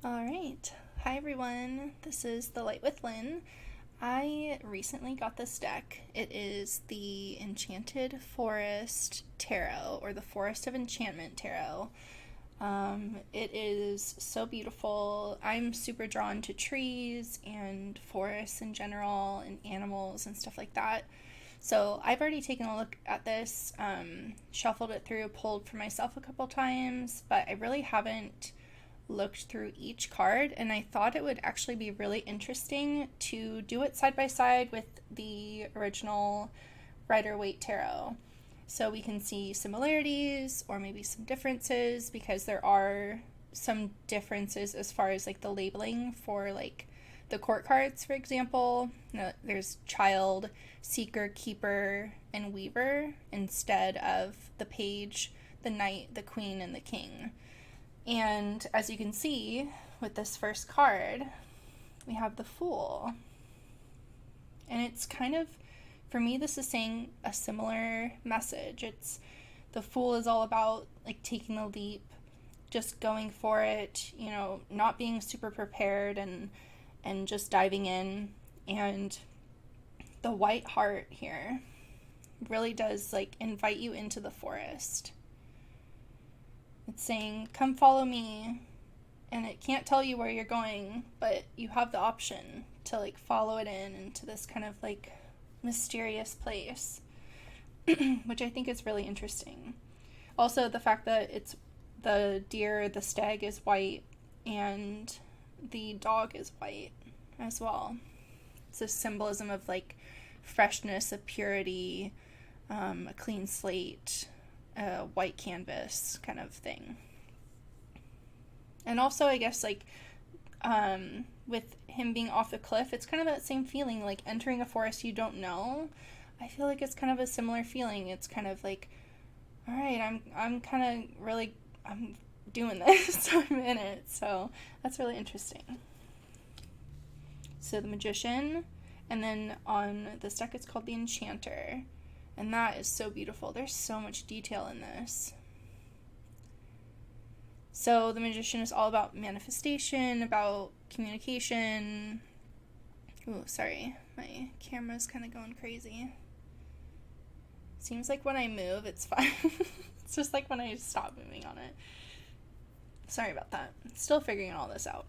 All right. Hi, everyone. This is The Light with Lynn. I recently got this deck. It is the Enchanted Forest Tarot, or the Forest of Enchantment Tarot. It is so beautiful. I'm super drawn to trees and forests in general and animals and stuff like that. So I've already taken a look at this, shuffled it through, pulled for myself a couple times, but I really haven't looked through each card, and I thought it would actually be really interesting to do it side by side with the original Rider Waite Tarot. So we can see similarities or maybe some differences, because there are some differences as far as like the labeling for like the court cards, for example. There's child, seeker, keeper, and weaver instead of the page, the knight, the queen, and the king. And as you can see with this first card, we have the Fool. And it's kind of, for me, this is saying a similar message. The Fool is all about like taking the leap, just going for it, not being super prepared and just diving in. And the White Heart here really does like invite you into the forest. It's saying, come follow me, and it can't tell you where you're going, but you have the option to like follow it into this kind of like mysterious place, which I think is really interesting. Also, the fact that it's the deer, the stag is white, and the dog is white as well. It's a symbolism of like freshness, of purity, a clean slate, a white canvas kind of thing. And also, I guess, like, with him being off the cliff, it's kind of that same feeling, like entering a forest you don't know. I feel like it's kind of a similar feeling. It's kind of like, all right, I'm kind of really, I'm doing this. I'm in it. So that's really interesting. So the Magician, and then on this deck it's called the Enchanter. And that is so beautiful. There's so much detail in this. So the Magician is all about manifestation, about communication. Ooh, sorry. My camera's kind of going crazy. Seems like when I move, it's fine. It's just like when I stop moving on it. Sorry about that. Still figuring all this out.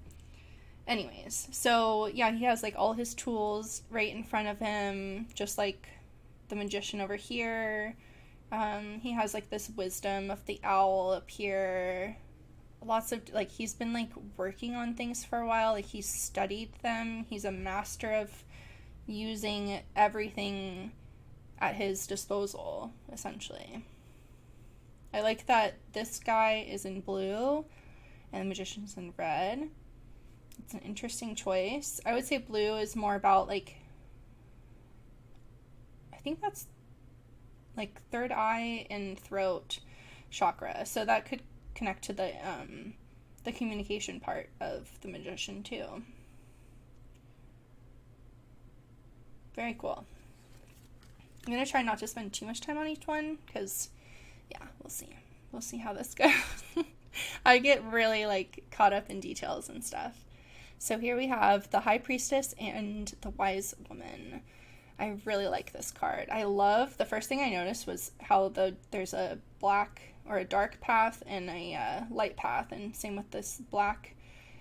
Anyways, so yeah, he has like all his tools right in front of him, just like the Magician over here. He has like this wisdom of the owl up here. Lots of like, he's been like working on things for a while. Like, he's studied them. He's a master of using everything at his disposal, essentially. I like that this guy is in blue and the Magician's in red. It's an interesting choice. I would say blue is more about like, I think that's like third eye and throat chakra. So that could connect to the communication part of the Magician too. Very cool. I'm gonna try not to spend too much time on each one, because yeah, we'll see how this goes. I get really like caught up in details and stuff. So here we have the High Priestess and the Wise Woman. I really like this card. I love, the first thing I noticed was how there's a black or a dark path and a light path, and same with this black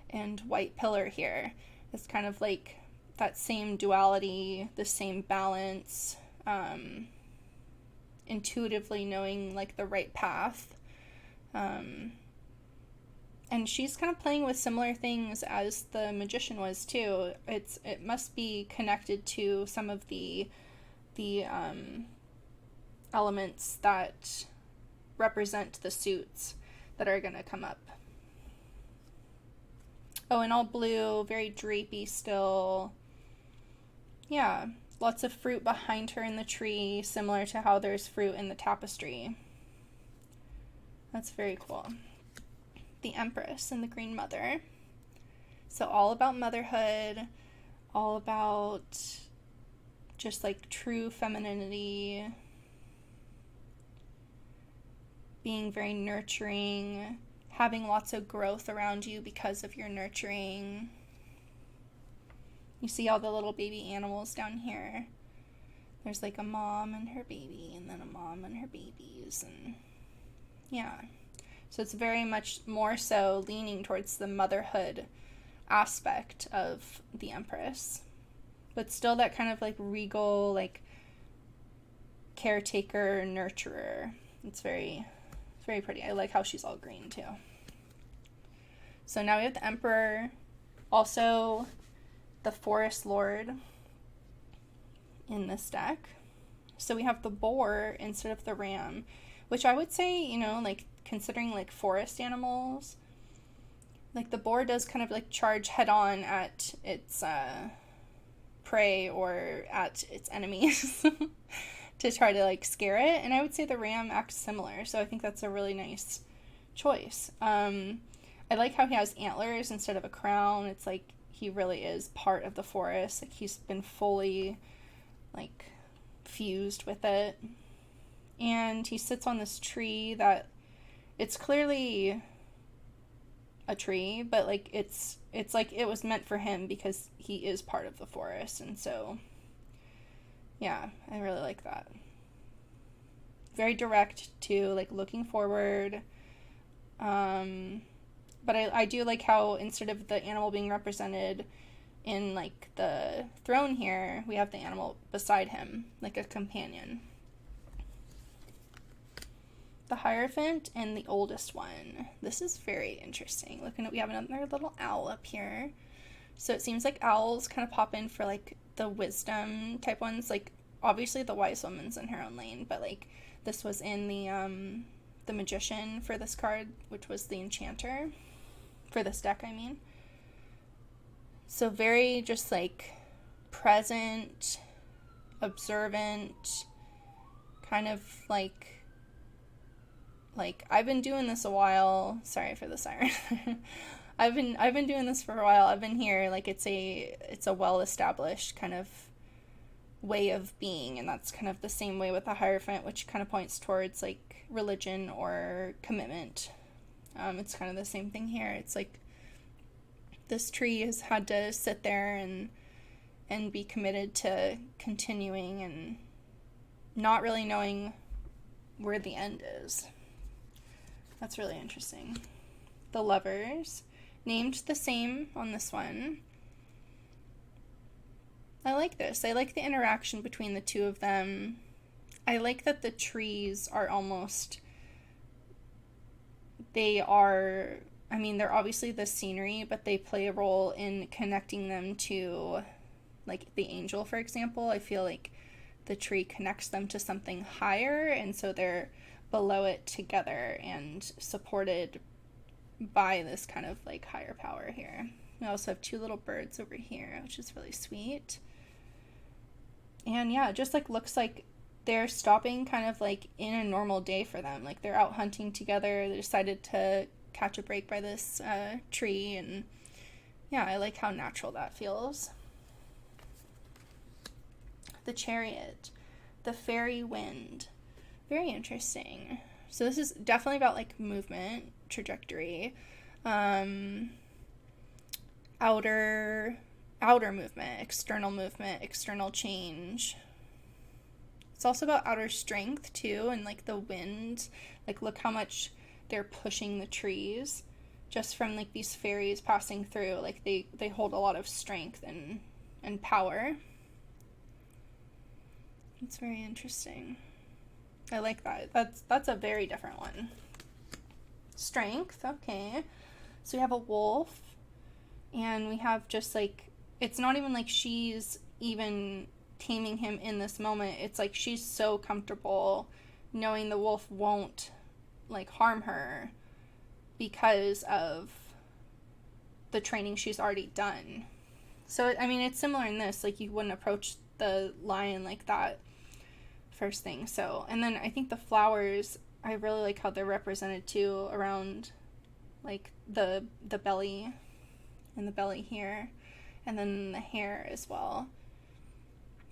and white pillar here. It's kind of like that same duality, the same balance, intuitively knowing like the right path. And she's kind of playing with similar things as the Magician was too. It must be connected to some of the elements that represent the suits that are going to come up. Oh, and all blue, very drapey still. Yeah, lots of fruit behind her in the tree, similar to how there's fruit in the tapestry. That's very cool. The Empress and the Green Mother. So all about motherhood, all about just like true femininity, being very nurturing, having lots of growth around you because of your nurturing. You see all the little baby animals down here. There's like a mom and her baby, and then a mom and her babies, and yeah. So it's very much more so leaning towards the motherhood aspect of the Empress, but still that kind of like regal, like caretaker, nurturer. It's very pretty. I like how she's all green too. So now we have the Emperor, also the Forest Lord in this deck. So we have the boar instead of the ram, which I would say, you know, like considering like forest animals, like the boar does kind of like charge head on at its prey or at its enemies to try to like scare it. And I would say the ram acts similar. So I think that's a really nice choice. I like how he has antlers instead of a crown. It's like he really is part of the forest. Like he's been fully like fused with it. And he sits on this tree that it's clearly a tree, but like it's like it was meant for him because he is part of the forest. And so yeah, I really like that. Very direct too, like looking forward. But I do like how instead of the animal being represented in like the throne here, we have the animal beside him, like a companion. The Hierophant and the oldest one. This is very interesting. Looking at, we have another little owl up here. So it seems like owls kind of pop in for like the wisdom type ones. Like obviously the wise woman's in her own lane, but like this was in the magician for this card, which was the enchanter for this deck, I mean. So very just like present, observant, kind of like I've been doing this a while. Sorry for the siren. I've been doing this for a while. I've been here. Like it's a well established kind of way of being, and that's kind of the same way with the Hierophant, which kind of points towards like religion or commitment. It's kind of the same thing here. It's like this tree has had to sit there and be committed to continuing and not really knowing where the end is. That's really interesting. The Lovers, named the same on this one. I like this. I like the interaction between the two of them. I like that the trees are almost, they're obviously the scenery, but they play a role in connecting them to, like, the angel, for example. I feel like the tree connects them to something higher, and so they're below it together and supported by this kind of, like, higher power here. We also have two little birds over here, which is really sweet. And, yeah, it just, like, looks like they're stopping kind of, like, in a normal day for them. Like, they're out hunting together. They decided to catch a break by this tree, and yeah, I like how natural that feels. The Chariot, the fairy wind, very interesting. So this is definitely about like movement, trajectory, outer movement, external change. It's also about outer strength too, and like the wind, like look how much they're pushing the trees just from like these fairies passing through. Like they hold a lot of strength and power. It's very interesting. I like that. That's a very different one. Strength, okay. So we have a wolf, and we have just like, it's not even like she's even taming him in this moment. It's like she's so comfortable knowing the wolf won't like harm her because of the training she's already done. So I mean, it's similar in this, like you wouldn't approach the lion like that first thing. So, and then I think the flowers, I really like how they're represented too around like the belly and the belly here, and then the hair as well.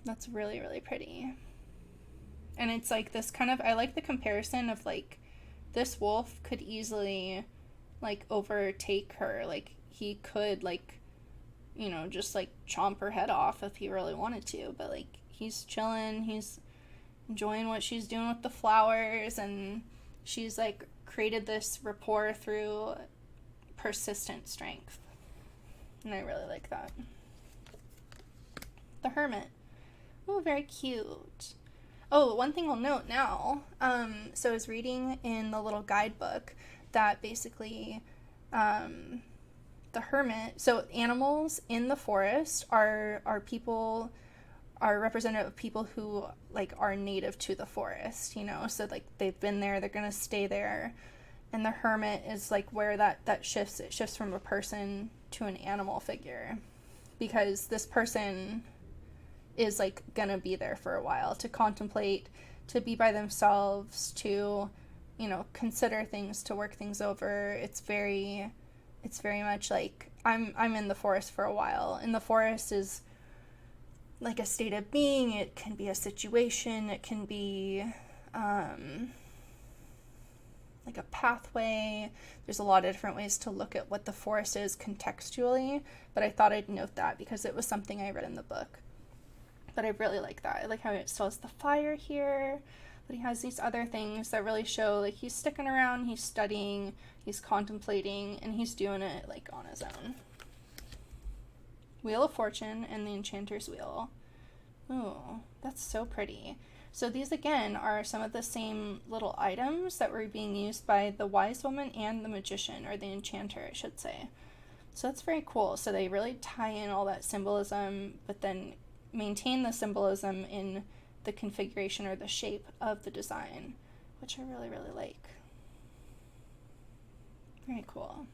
That's really, really pretty. And it's like this kind of, I like the comparison of like this wolf could easily like overtake her. Like he could like, you know, just like chomp her head off if he really wanted to, but like he's chilling, he's enjoying what she's doing with the flowers, and she's like created this rapport through persistent strength. And I really like that. The Hermit. Oh, very cute. Oh, one thing I'll note now, so I was reading in the little guidebook that basically the Hermit, so animals in the forest are people, are representative of people who like are native to the forest, you know, so like they've been there, they're gonna stay there. And the Hermit is like where that shifts, it shifts from a person to an animal figure, because this person is like gonna be there for a while, to contemplate, to be by themselves, to, you know, consider things, to work things over. It's very much like I'm in the forest for a while, and the forest is like a state of being. It can be a situation, it can be like a pathway. There's a lot of different ways to look at what the forest is contextually, but I thought I'd note that because it was something I read in the book. But I really like that. I like how it still has the fire here, but he has these other things that really show like he's sticking around, he's studying, he's contemplating, and he's doing it like on his own. Wheel of Fortune and the Enchanter's Wheel. Ooh, that's so pretty. So these again are some of the same little items that were being used by the Wise Woman and the Magician, or the Enchanter, I should say. So that's very cool. So they really tie in all that symbolism, but then maintain the symbolism in the configuration or the shape of the design, which I really, really like. Very cool.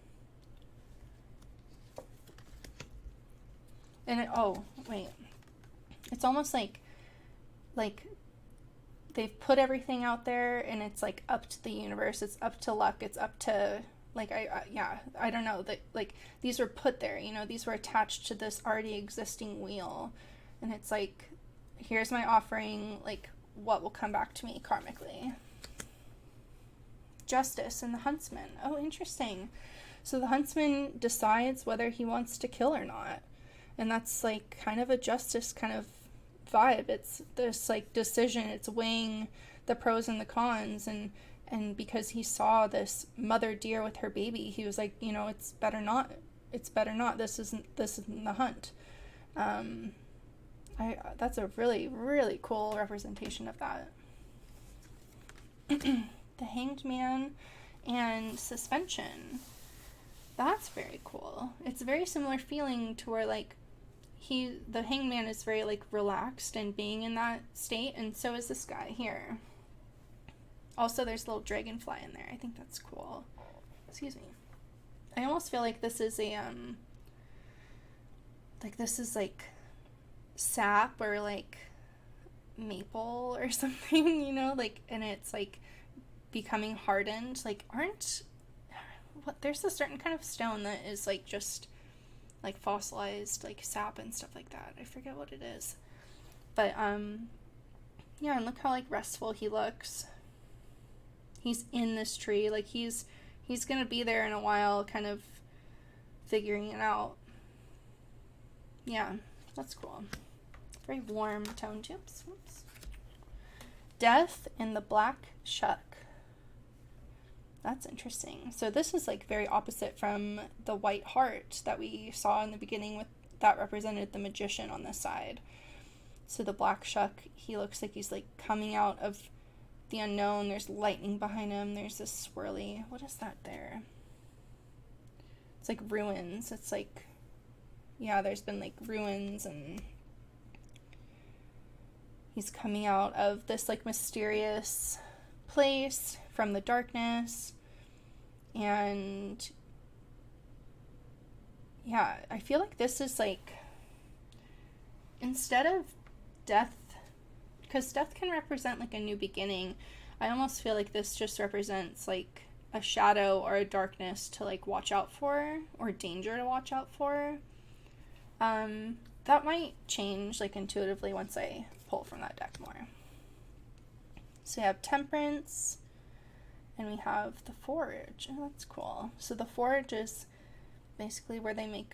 And it's almost like they've put everything out there, and it's like up to the universe, it's up to luck, it's up to like I don't know, that like these were put there, you know, these were attached to this already existing wheel, and it's like, here's my offering, like what will come back to me karmically. Justice and the Huntsman. Oh, interesting. So the Huntsman decides whether he wants to kill or not, and that's like kind of a justice kind of vibe. It's this like decision, it's weighing the pros and the cons, and because he saw this mother deer with her baby, he was like, you know, it's better not, this isn't the hunt. That's a really, really cool representation of that. The Hanged Man and Suspension. That's very cool. It's a very similar feeling to where like the Hanged Man is very like relaxed and being in that state, and so is this guy here. Also, there's a little dragonfly in there. I think that's cool. Excuse me. I almost feel like this is a like sap or like maple or something, you know, like, and it's like becoming hardened. Like, there's a certain kind of stone that is like just like fossilized like sap and stuff like that. I forget what it is, but yeah, and look how like restful he looks. He's in this tree, like he's gonna be there in a while, kind of figuring it out. Yeah, that's cool. Very warm tone too. Oops. Death in the Black Shuck. That's interesting. So this is like very opposite from the White Heart that we saw in the beginning, with that represented the Magician on this side. So the Black Shuck, he looks like he's like coming out of the unknown. There's lightning behind him. There's this swirly, what is that there? It's like ruins. It's like, yeah, there's been like ruins, and he's coming out of this like mysterious place from the darkness. And yeah, I feel like this is like, instead of death, because death can represent like a new beginning, I almost feel like this just represents like a shadow or a darkness to like watch out for, or danger to watch out for. That might change like intuitively once I pull from that deck more. So you have Temperance And we have the forge. Oh, that's cool. So the forge is basically where they make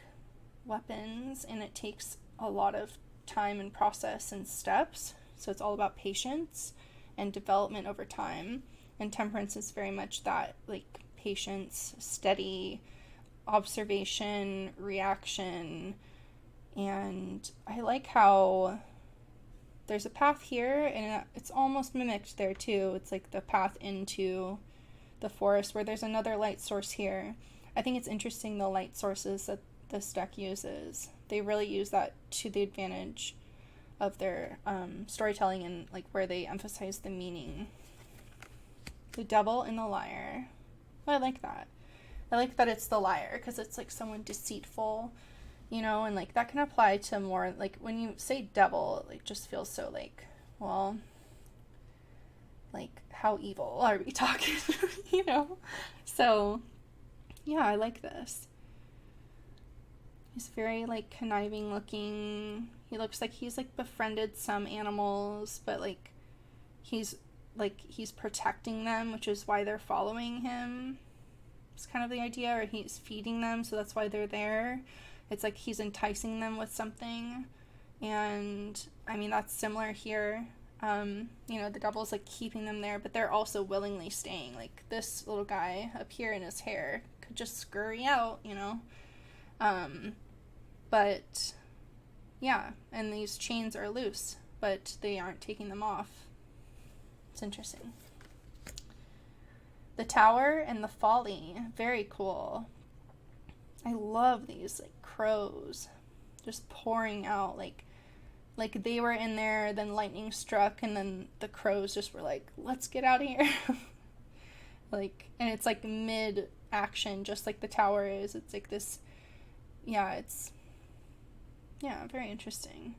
weapons, and it takes a lot of time and process and steps. So it's all about patience and development over time. And Temperance is very much that, like, patience, steady observation, reaction. And I like how there's a path here, and it's almost mimicked there too. It's like the path into the forest where there's another light source here. I think it's interesting, the light sources that this deck uses. They really use that to the advantage of their storytelling, and like where they emphasize the meaning. The Devil and the Liar. I like that. I like that it's the liar, because it's like someone deceitful, you know, and like that can apply to more, like when you say devil, it like just feels so like, well, like how evil are we talking, you know? So yeah, I like this. He's very like conniving looking. He looks like he's like befriended some animals, but like he's protecting them, which is why they're following him. It's kind of the idea, or he's feeding them, so that's why they're there. It's like he's enticing them with something. And I mean, that's similar here. You know, the devil's like keeping them there, but they're also willingly staying. Like this little guy up here in his hair could just scurry out, you know. But yeah, and these chains are loose, but they aren't taking them off. It's interesting. The Tower and the Folly. Very cool. I love these like crows just pouring out, like they were in there, then lightning struck, and then the crows just were like, let's get out of here. Like, and it's like mid action, just like the tower is. It's like this, it's very interesting.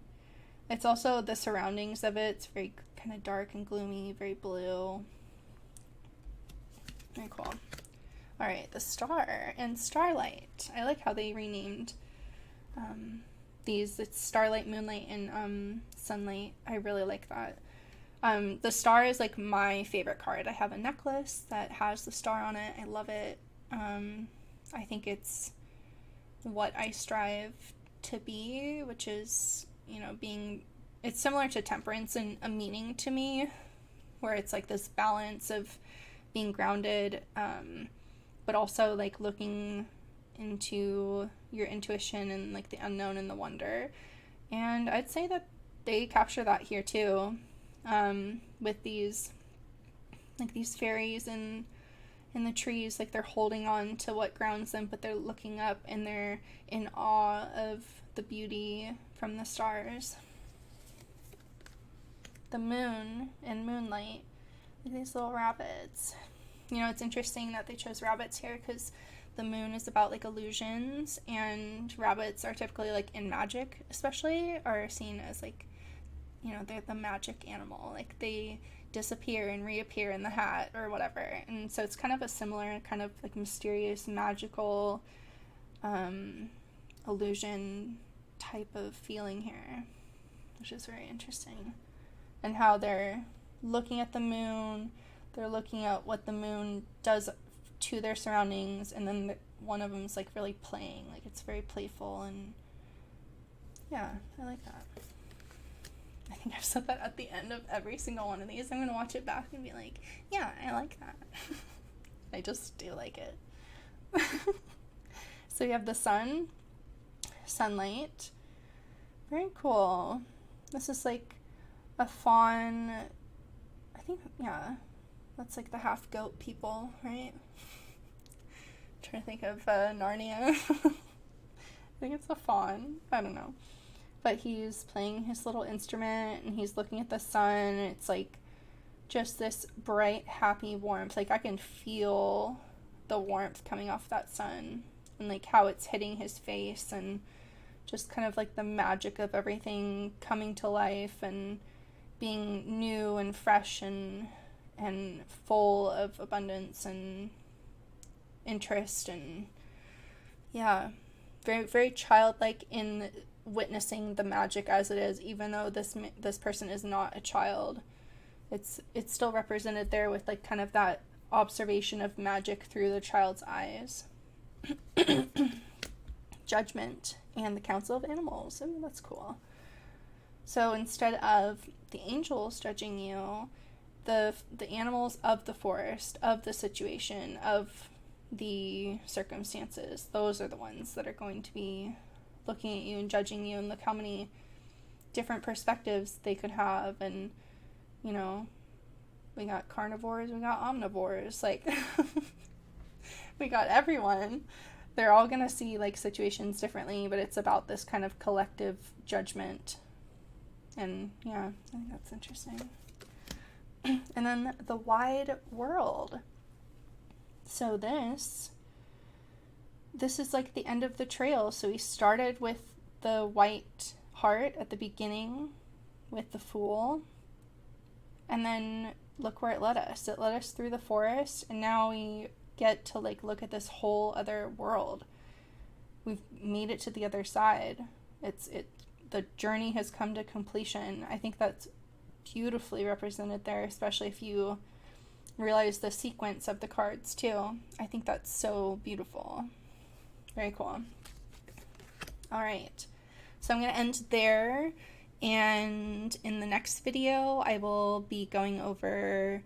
It's also the surroundings of it. It's very kind of dark and gloomy, very blue. Very cool. All right, the Star and Starlight. I like how they renamed these. It's Starlight, Moonlight, and Sunlight. I really like that. The Star is like my favorite card. I have a necklace that has the star on it. I love it. I think it's what I strive to be, which is, you know, it's similar to Temperance and a meaning to me, where it's like this balance of being grounded, but also like looking into your intuition and like the unknown and the wonder. And I'd say that they capture that here too, with these fairies in the trees. Like they're holding on to what grounds them, but they're looking up and they're in awe of the beauty from the stars. The Moon and Moonlight. These little rabbits. You know, it's interesting that they chose rabbits here, because the moon is about like illusions, and rabbits are typically like in magic, especially, are seen as like, you know, they're the magic animal. Like they disappear and reappear in the hat or whatever. And so it's kind of a similar kind of like mysterious, magical illusion type of feeling here, which is very interesting. And how they're looking at the moon, they're looking at what the moon does to their surroundings, and then one of them's like really playing, like it's very playful. And yeah, I like that. I think I've said that at the end of every single one of these. I'm gonna watch it back and be like, yeah, I like that. I just do like it. So you have the sun, sunlight. Very cool. This is like a fawn. I think, yeah, that's like the half goat people, right? Trying to think of Narnia. I think it's a fawn. I don't know. But he's playing his little instrument and he's looking at the sun, and it's like just this bright, happy warmth. Like I can feel the warmth coming off that sun, and like how it's hitting his face, and just kind of like the magic of everything coming to life and being new and fresh and full of abundance and interest. And yeah, very, very childlike in witnessing the magic as it is, even though this person is not a child. It's still represented there with like kind of that observation of magic through the child's eyes. Judgment and the Council of Animals. I mean, that's cool. So instead of the angels judging you, the animals of the forest, of the situation, of the circumstances, those are the ones that are going to be looking at you and judging you, and look how many different perspectives they could have. And, you know, we got carnivores, we got omnivores, like, we got everyone. They're all gonna see, like, situations differently, but it's about this kind of collective judgment. And, yeah, I think that's interesting. And then the wide world. So this is like the end of the trail. So we started with the white heart at the beginning with the Fool. And then look where it led us. It led us through the forest, and now we get to, like, look at this whole other world. We've made it to the other side. The journey has come to completion. I think that's beautifully represented there, especially if you realize the sequence of the cards too. I think that's so beautiful. Very cool. All right, so I'm going to end there, and in the next video I will be going over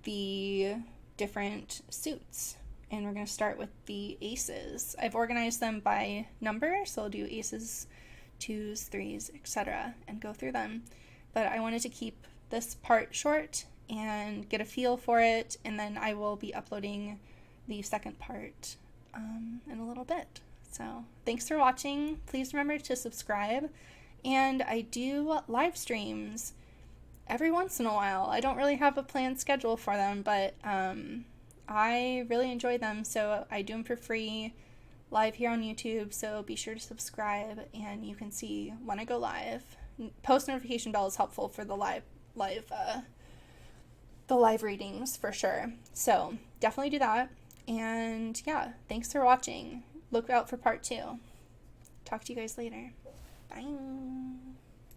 the different suits, and we're going to start with the aces. I've organized them by number, so I'll do aces, 2s, 3s, etc., and go through them. But I wanted to keep this part short and get a feel for it, and then I will be uploading the second part in a little bit. So thanks for watching. Please remember to subscribe, and I do live streams every once in a while. I don't really have a planned schedule for them, but I really enjoy them, so I do them for free live here on YouTube, so be sure to subscribe and you can see when I go live. Post notification bell is helpful for the live readings for sure. So definitely do that. And yeah, thanks for watching. Look out for part 2. Talk to you guys later. Bye.